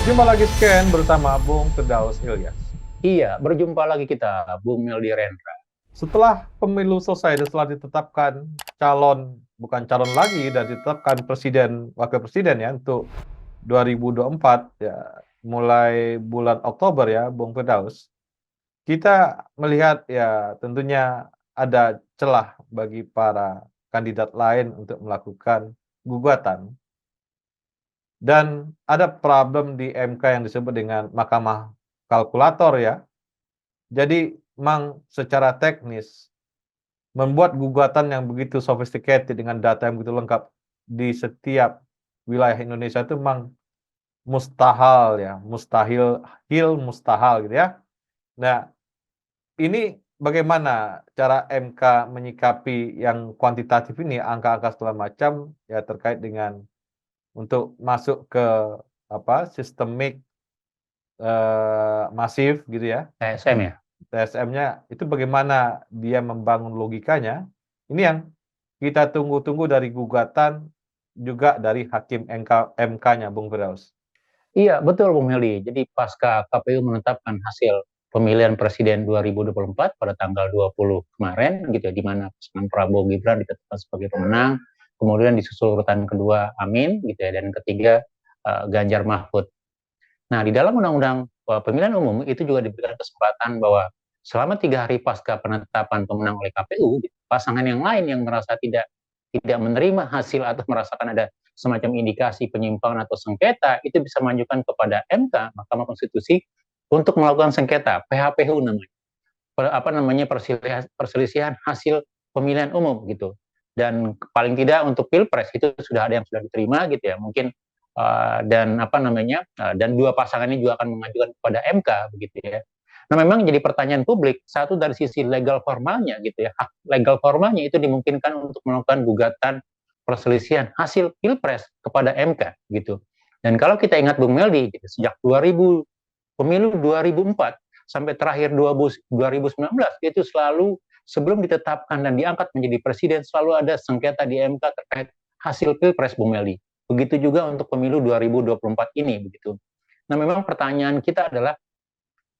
Jumpa lagi scan bersama Bung Firdaus Ilyas. Iya, berjumpa lagi kita, Bung Meldi Rendra. Setelah pemilu selesai dan setelah ditetapkan calon, bukan calon lagi, dan ditetapkan presiden, wakil presiden ya untuk 2024 ya, mulai bulan Oktober ya, Bung Firdaus. Kita melihat ya tentunya ada celah bagi para kandidat lain untuk melakukan gugatan dan ada problem di MK yang disebut dengan Mahkamah Kalkulator ya. Jadi memang secara teknis membuat gugatan yang begitu sophisticated dengan data yang begitu lengkap di setiap wilayah Indonesia itu memang mustahil ya, mustahil gitu ya. Nah, ini bagaimana cara MK menyikapi yang kuantitatif ini, angka-angka segala macam ya terkait dengan untuk masuk ke apa sistemik masif gitu ya. TSM ya? TSM-nya itu bagaimana dia membangun logikanya, ini yang kita tunggu-tunggu dari gugatan, juga dari hakim MK-nya, Bung Firdaus. Iya, betul Bung Meldi. Jadi pasca KPU menetapkan hasil pemilihan presiden 2024 pada tanggal 20 kemarin gitu ya, di mana pasangan Prabowo Gibran ditetapkan sebagai pemenang, kemudian disusul urutan kedua Amin gitu ya, dan ketiga Ganjar Mahfud. Nah, di dalam undang-undang pemilihan umum itu juga diberikan kesempatan bahwa selama 3 hari pasca penetapan pemenang oleh KPU, pasangan yang lain yang merasa tidak menerima hasil atau merasakan ada semacam indikasi penyimpangan atau sengketa, itu bisa mengajukan kepada MK, Mahkamah Konstitusi, untuk melakukan sengketa, PHPU namanya. Apa namanya, perselisihan hasil pemilihan umum gitu. Dan paling tidak untuk Pilpres itu sudah ada yang sudah diterima gitu ya. Mungkin dan apa namanya, dan dua pasangan ini juga akan mengajukan kepada MK begitu ya. Nah, memang jadi pertanyaan publik, satu dari sisi legal formalnya gitu ya, hak legal formalnya itu dimungkinkan untuk melakukan gugatan perselisihan hasil Pilpres kepada MK gitu. Dan kalau kita ingat Bung Meldi, gitu, sejak 2000, pemilu 2004 sampai terakhir 2019 itu selalu sebelum ditetapkan dan diangkat menjadi presiden selalu ada sengketa di MK terkait hasil Pilpres Bung Meldi. Begitu juga untuk pemilu 2024 ini begitu. Nah, memang pertanyaan kita adalah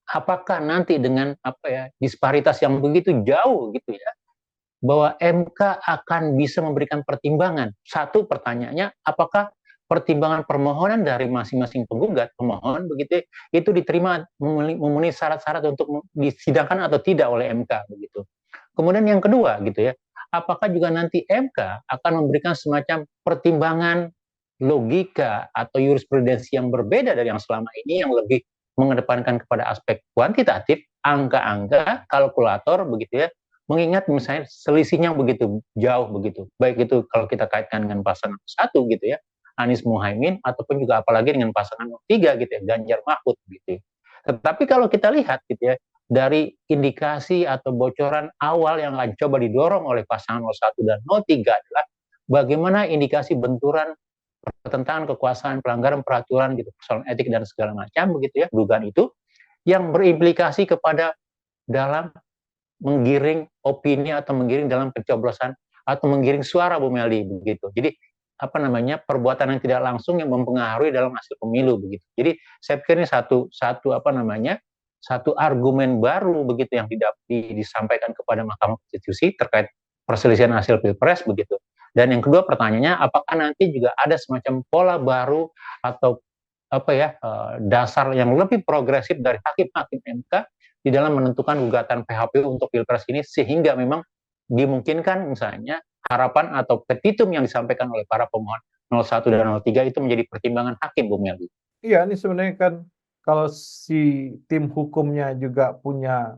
apakah nanti dengan apa ya disparitas yang begitu jauh gitu ya, bahwa MK akan bisa memberikan pertimbangan. Satu pertanyaannya, apakah pertimbangan permohonan dari masing-masing penggugat pemohon begitu itu diterima memenuhi syarat-syarat untuk disidangkan atau tidak oleh MK begitu. Kemudian yang kedua gitu ya, apakah juga nanti MK akan memberikan semacam pertimbangan logika atau jurisprudensi yang berbeda dari yang selama ini, yang lebih mengedepankan kepada aspek kuantitatif, angka-angka, kalkulator begitu ya, mengingat misalnya selisihnya begitu jauh begitu, baik itu kalau kita kaitkan dengan pasangan satu gitu ya, Anies Muhaimin, ataupun juga apalagi dengan pasangan tiga gitu ya, Ganjar Mahfud gitu. Tetapi kalau kita lihat gitu ya, dari indikasi atau bocoran awal yang akan coba didorong oleh pasangan 01 dan 03 adalah bagaimana indikasi benturan pertentangan kekuasaan, pelanggaran peraturan gitu, persoalan etik dan segala macam begitu ya, dugaan itu yang berimplikasi kepada dalam menggiring opini atau menggiring dalam pencoblosan atau menggiring suara Bu Meldi begitu. Jadi apa namanya, perbuatan yang tidak langsung yang mempengaruhi dalam hasil pemilu begitu. Jadi saya pikir ini satu satu apa namanya, satu argumen baru begitu yang disampaikan kepada Mahkamah Konstitusi terkait perselisihan hasil Pilpres begitu. Dan yang kedua pertanyaannya, apakah nanti juga ada semacam pola baru atau apa ya, dasar yang lebih progresif dari hakim-hakim MK di dalam menentukan gugatan PHPU untuk Pilpres ini, sehingga memang dimungkinkan misalnya harapan atau petitum yang disampaikan oleh para pemohon 01 dan 03 itu menjadi pertimbangan hakim, Bung Meldi. Iya, ini sebenarnya kan kalau si tim hukumnya juga punya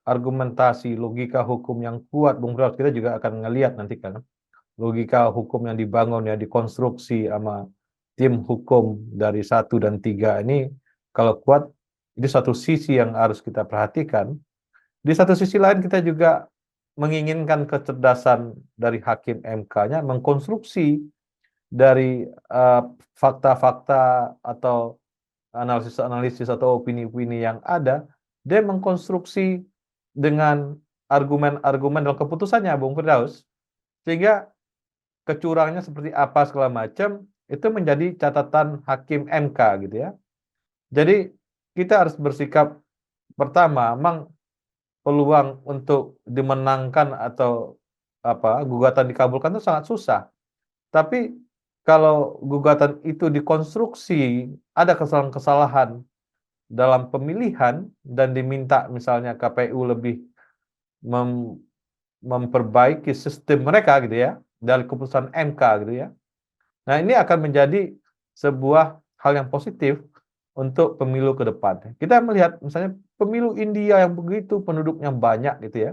argumentasi, logika hukum yang kuat, Bung Firdaus, kita juga akan ngelihat nanti kan logika hukum yang dibangun ya, dikonstruksi sama tim hukum dari 1 dan 3 ini kalau kuat, itu satu sisi yang harus kita perhatikan. Di satu sisi lain kita juga menginginkan kecerdasan dari hakim MK-nya mengkonstruksi dari fakta-fakta atau analisis-analisis atau opini-opini yang ada, dia mengkonstruksi dengan argumen-argumen dalam keputusannya, Bung Firdaus, sehingga kecurangannya seperti apa segala macam itu menjadi catatan hakim MK gitu ya. Jadi kita harus bersikap, pertama, memang peluang untuk dimenangkan atau gugatan dikabulkan itu sangat susah. Tapi kalau gugatan itu dikonstruksi ada kesalahan-kesalahan dalam pemilihan dan diminta misalnya KPU lebih mem memperbaiki sistem mereka gitu ya, dari keputusan MK gitu ya. Nah, ini akan menjadi sebuah hal yang positif untuk pemilu ke depan. Kita melihat misalnya pemilu India yang begitu penduduknya banyak gitu ya.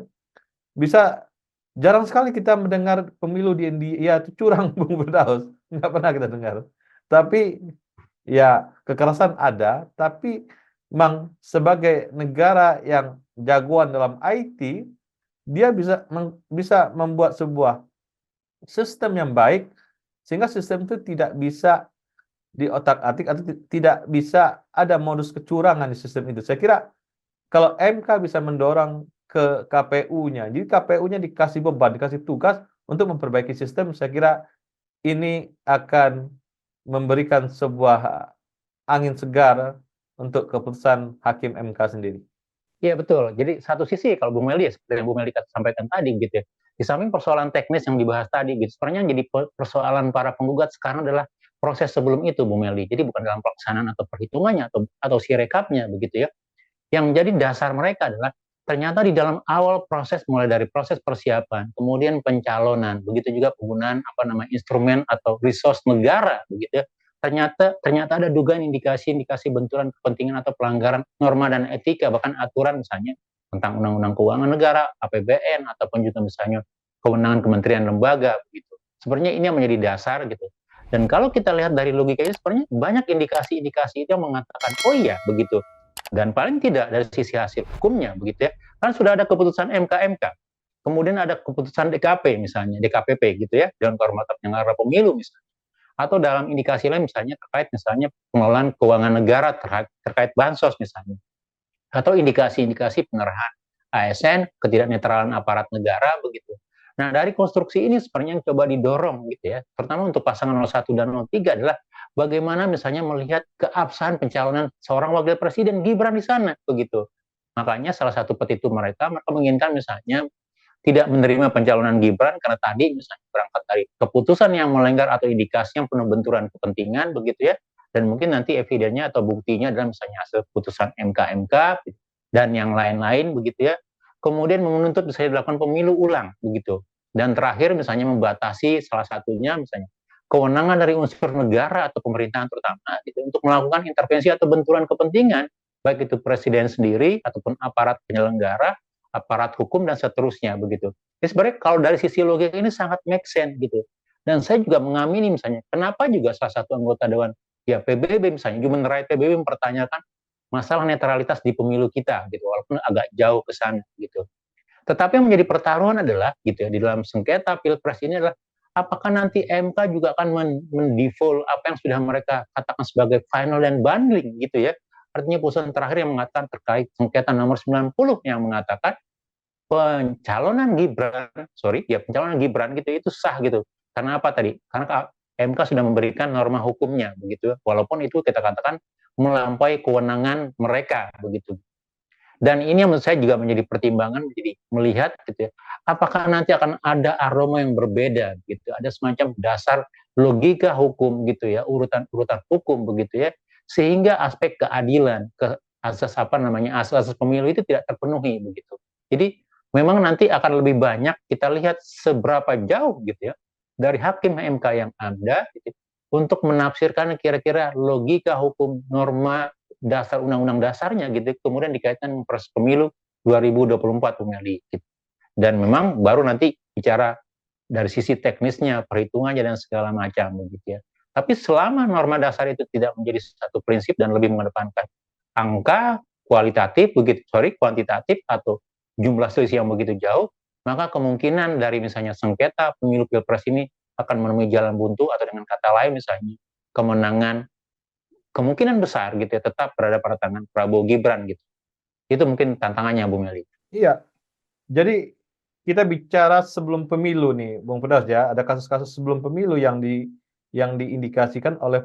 Bisa jarang sekali kita mendengar pemilu di India itu curang, Bung Firdaus. Nggak pernah kita dengar. Tapi ya kekerasan ada, tapi memang sebagai negara yang jagoan dalam IT, dia bisa membuat sebuah sistem yang baik sehingga sistem itu tidak bisa diotak-atik atau tidak bisa ada modus kecurangan di sistem itu. Saya kira kalau MK bisa mendorong ke KPU-nya, jadi KPU-nya dikasih beban, dikasih tugas untuk memperbaiki sistem, saya kira ini akan memberikan sebuah angin segar untuk keputusan hakim MK sendiri. Iya betul. Jadi satu sisi kalau Bung Meli ya, seperti yang Bung Meli sampaikan tadi gitu ya, di samping persoalan teknis yang dibahas tadi gitu, sebenarnya yang jadi persoalan para penggugat sekarang adalah proses sebelum itu Bung Meli. Jadi bukan dalam pelaksanaan atau perhitungannya atau si rekapnya begitu ya. Yang menjadi dasar mereka adalah ternyata di dalam awal proses, mulai dari proses persiapan, kemudian pencalonan, begitu juga penggunaan instrumen atau resource negara begitu ya. Ternyata ada dugaan indikasi-indikasi benturan kepentingan atau pelanggaran norma dan etika, bahkan aturan misalnya tentang undang-undang keuangan negara, APBN, ataupun juga misalnya kewenangan kementerian lembaga begitu. Sebenarnya ini yang menjadi dasar gitu. Dan kalau kita lihat dari logika ini sebenarnya banyak indikasi-indikasi itu yang mengatakan oh iya begitu. Dan paling tidak dari sisi hasil hukumnya begitu ya. Kan sudah ada keputusan MK, kemudian ada keputusan DKP misalnya, DKPP gitu ya, Dewan Kehormatan Penyelenggara Pemilu misalnya. Atau dalam indikasi lain misalnya terkait misalnya pengelolaan keuangan negara terkait bansos misalnya. Atau indikasi-indikasi pengerahan ASN, ketidaknetralan aparat negara begitu. Nah, dari konstruksi ini sebenarnya yang coba didorong gitu ya, terutama untuk pasangan 01 dan 03 adalah bagaimana misalnya melihat keabsahan pencalonan seorang wakil presiden Gibran di sana begitu. Makanya salah satu petitum mereka menginginkan misalnya tidak menerima pencalonan Gibran karena tadi misalnya berangkat dari keputusan yang melanggar atau indikasi yang penuh benturan kepentingan begitu ya, dan mungkin nanti evidennya atau buktinya adalah misalnya hasil putusan MK dan yang lain-lain begitu ya. Kemudian menuntut bisa dilakukan pemilu ulang begitu. Dan terakhir misalnya membatasi salah satunya misalnya kewenangan dari unsur negara atau pemerintahan terutama gitu, untuk melakukan intervensi atau benturan kepentingan baik itu presiden sendiri ataupun aparat penyelenggara, aparat hukum dan seterusnya begitu. Jadi sebenarnya kalau dari sisi logika ini sangat make sense gitu. Dan saya juga mengamini misalnya kenapa juga salah satu anggota dewan ya PBB misalnya Human Rights PBB mempertanyakan masalah netralitas di pemilu kita gitu walaupun agak jauh ke sana gitu. Tetapi yang menjadi pertaruhan adalah gitu ya di dalam sengketa Pilpres ini adalah apakah nanti MK juga akan mendefault apa yang sudah mereka katakan sebagai final dan binding gitu ya. Artinya putusan terakhir yang mengatakan terkait sengketa nomor 90 yang mengatakan pencalonan Gibran gitu itu sah gitu. Karena apa tadi? Karena MK sudah memberikan norma hukumnya begitu. Walaupun itu kita katakan melampaui kewenangan mereka begitu. Dan ini yang menurut saya juga menjadi pertimbangan menjadi melihat gitu ya. Apakah nanti akan ada aroma yang berbeda gitu. Ada semacam dasar logika hukum gitu ya, urutan-urutan hukum begitu ya. Sehingga aspek keadilan, asas pemilu itu tidak terpenuhi begitu. Jadi memang nanti akan lebih banyak kita lihat seberapa jauh gitu ya dari hakim MK yang ada gitu, untuk menafsirkan kira-kira logika hukum norma dasar undang-undang dasarnya gitu kemudian dikaitkan dengan proses pemilu 2024 Bung Eli gitu. Dan memang baru nanti bicara dari sisi teknisnya, perhitungannya dan segala macam begitu ya. Tapi selama norma dasar itu tidak menjadi satu prinsip dan lebih mengedepankan angka kuantitatif atau jumlah selisih yang begitu jauh, maka kemungkinan dari misalnya sengketa pemilu pilpres ini akan menemui jalan buntu atau dengan kata lain misalnya kemenangan kemungkinan besar gitu ya tetap berada pada tangan Prabowo Gibran gitu. Itu mungkin tantangannya Bung Meli. Iya, jadi kita bicara sebelum pemilu nih, Bung Firdaus ya, ada kasus-kasus sebelum pemilu yang diindikasikan oleh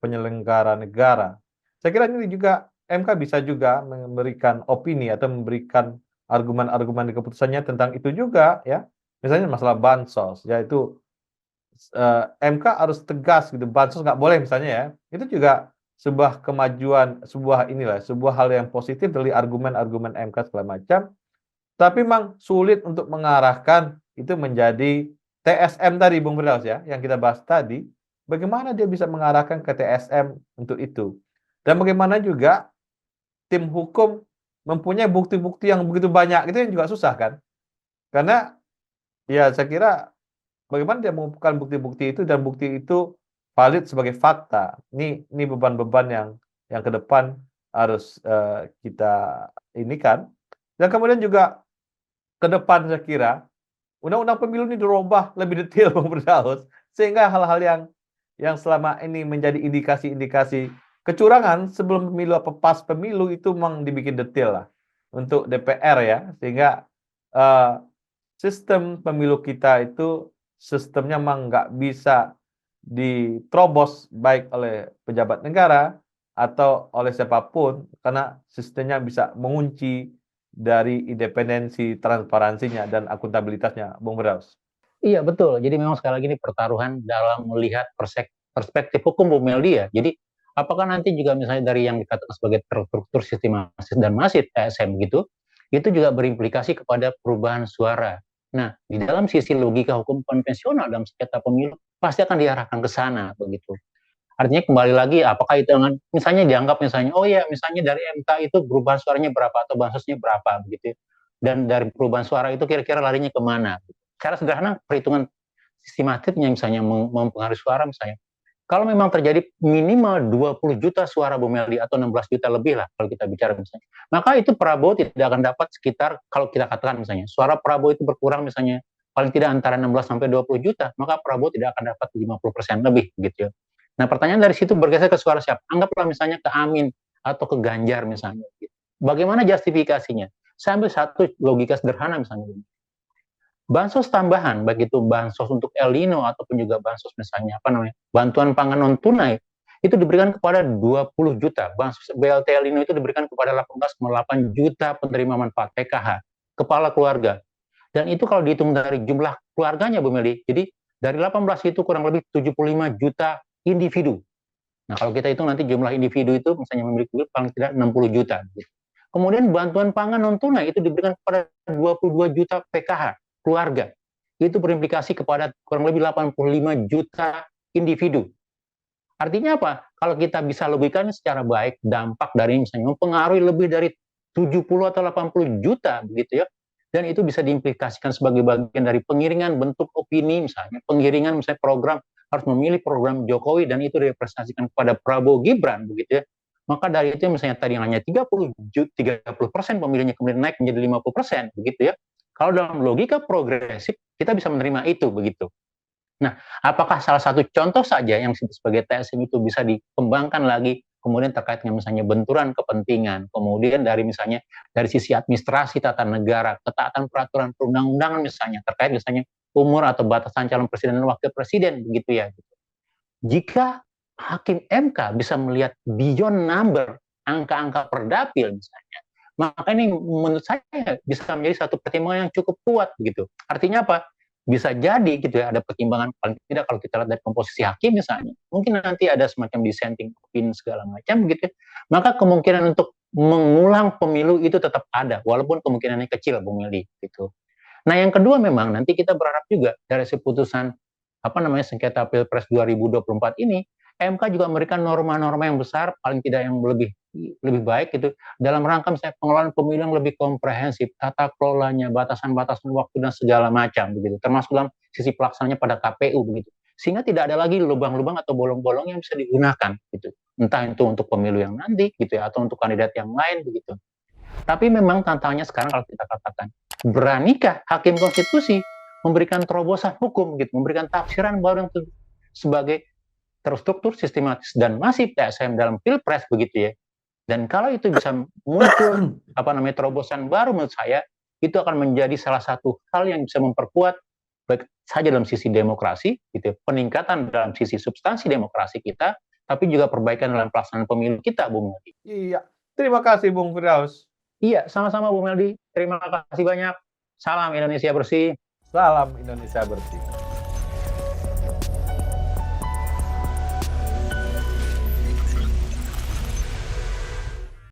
penyelenggara negara. Saya kira ini juga MK bisa juga memberikan opini atau memberikan argumen-argumen di keputusannya tentang itu juga ya. Misalnya masalah bansos, yaitu MK harus tegas gitu, bansos nggak boleh misalnya ya. Itu juga sebuah kemajuan, sebuah hal yang positif dari argumen-argumen MK segala macam. Tapi memang sulit untuk mengarahkan itu menjadi TSM tadi, Bung Firdaus ya, yang kita bahas tadi. Bagaimana dia bisa mengarahkan ke TSM untuk itu? Dan bagaimana juga tim hukum mempunyai bukti-bukti yang begitu banyak, itu yang juga susah kan? Karena ya saya kira bagaimana dia mengumpulkan bukti-bukti itu dan bukti itu valid sebagai fakta. Ini beban-beban yang ke depan harus kita ini kan. Dan kemudian juga ke depan saya kira undang-undang pemilu ini dirubah lebih detail Bung Firdaus, sehingga hal-hal yang selama ini menjadi indikasi-indikasi kecurangan sebelum pemilu apa pas pemilu itu memang dibikin detail lah untuk DPR ya, sehingga eh, sistem pemilu kita itu sistemnya memang nggak bisa diterobos baik oleh pejabat negara atau oleh siapapun karena sistemnya bisa mengunci dari independensi, transparansinya, dan akuntabilitasnya, Bung Firdaus. Iya betul. Jadi memang sekali lagi ini pertaruhan dalam melihat perspektif hukum Bu Meldi ya. Jadi apakah nanti juga misalnya dari yang dikatakan sebagai terstruktur sistematis dan masif TSM gitu, itu juga berimplikasi kepada perubahan suara. Nah, di dalam sisi logika hukum konvensional dalam sengketa pemilu pasti akan diarahkan ke sana begitu. Artinya kembali lagi apakah itu dengan misalnya dianggap misalnya oh ya misalnya dari MK itu perubahan suaranya berapa atau bansosnya berapa begitu. Dan dari perubahan suara itu kira-kira larinya kemana? Secara sederhana perhitungan sistematiknya misalnya mempengaruhi suara misalnya. Kalau memang terjadi minimal 20 juta suara Bu Meldi atau 16 juta lebih lah kalau kita bicara misalnya. Maka itu Prabowo tidak akan dapat sekitar kalau kita katakan misalnya suara Prabowo itu berkurang misalnya paling tidak antara 16 sampai 20 juta, maka Prabowo tidak akan dapat 50% lebih gitu ya. Nah, pertanyaan dari situ bergeser ke suara siapa? Anggaplah misalnya ke Amin atau ke Ganjar misalnya. Bagaimana justifikasinya? Saya ambil satu logika sederhana misalnya. Bansos tambahan, baik itu bansos untuk El Nino ataupun juga bansos misalnya apa namanya bantuan pangan non tunai itu diberikan kepada 20 juta. Bansos BLT El Nino itu diberikan kepada 18,8 juta penerima manfaat PKH, kepala keluarga. Dan itu kalau dihitung dari jumlah keluarganya Bu Meli, jadi dari 18 itu kurang lebih 75 juta individu. Nah, kalau kita hitung nanti jumlah individu itu misalnya memiliki paling tidak 60 juta. Kemudian bantuan pangan non tunai itu diberikan kepada 22 juta PKH keluarga. Itu berimplikasi kepada kurang lebih 85 juta individu. Artinya apa? Kalau kita bisa logikanya secara baik, dampak dari misalnya mempengaruhi lebih dari 70 atau 80 juta begitu ya. Dan itu bisa diimplikasikan sebagai bagian dari pengiringan bentuk opini misalnya, pengiringan misalnya program harus memilih program Jokowi dan itu direpresentasikan kepada Prabowo Gibran begitu ya. Maka dari itu misalnya tadi hanya 30% pemilihnya kemudian naik menjadi 50% begitu ya. Kalau dalam logika progresif kita bisa menerima itu begitu. Nah, apakah salah satu contoh saja yang sebagai TSM itu bisa dikembangkan lagi, kemudian terkait dengan misalnya benturan kepentingan, kemudian dari misalnya dari sisi administrasi tata negara, ketaatan peraturan perundang-undangan misalnya, terkait misalnya umur atau batasan calon presiden dan wakil presiden, begitu ya. Jika hakim MK bisa melihat beyond number, angka-angka perdapil misalnya, maka ini menurut saya bisa menjadi satu pertimbangan yang cukup kuat gitu. Artinya apa? Bisa jadi gitu ya ada pertimbangan paling tidak kalau kita lihat dari komposisi hakim misalnya mungkin nanti ada semacam dissenting opinion segala macam gitu ya. Maka kemungkinan untuk mengulang pemilu itu tetap ada walaupun kemungkinannya kecil Bung Meli gitu. Nah yang kedua memang nanti kita berharap juga dari putusan apa namanya sengketa Pilpres 2024 ini MK juga memberikan norma-norma yang besar paling tidak yang lebih baik gitu dalam rangka misalnya pengelolaan pemilu yang lebih komprehensif, tata kelolanya, batasan-batasan waktu dan segala macam begitu, termasuk dalam sisi pelaksananya pada KPU begitu. Sehingga tidak ada lagi lubang-lubang atau bolong-bolong yang bisa digunakan gitu. Entah itu untuk pemilu yang nanti gitu ya atau untuk kandidat yang lain begitu. Tapi memang tantangannya sekarang kalau kita katakan, beranikah hakim konstitusi memberikan terobosan hukum gitu, memberikan tafsiran baru yang sebagai terstruktur, sistematis dan masif TSM dalam Pilpres begitu ya. Dan kalau itu bisa muncul apa namanya terobosan baru menurut saya itu akan menjadi salah satu hal yang bisa memperkuat baik saja dalam sisi demokrasi gitu, peningkatan dalam sisi substansi demokrasi kita, tapi juga perbaikan dalam pelaksanaan pemilu kita, Bung Meldi. Iya. Terima kasih Bung Firdaus. Iya, sama-sama Bung Meldi. Terima kasih banyak. Salam Indonesia bersih. Salam Indonesia bersih.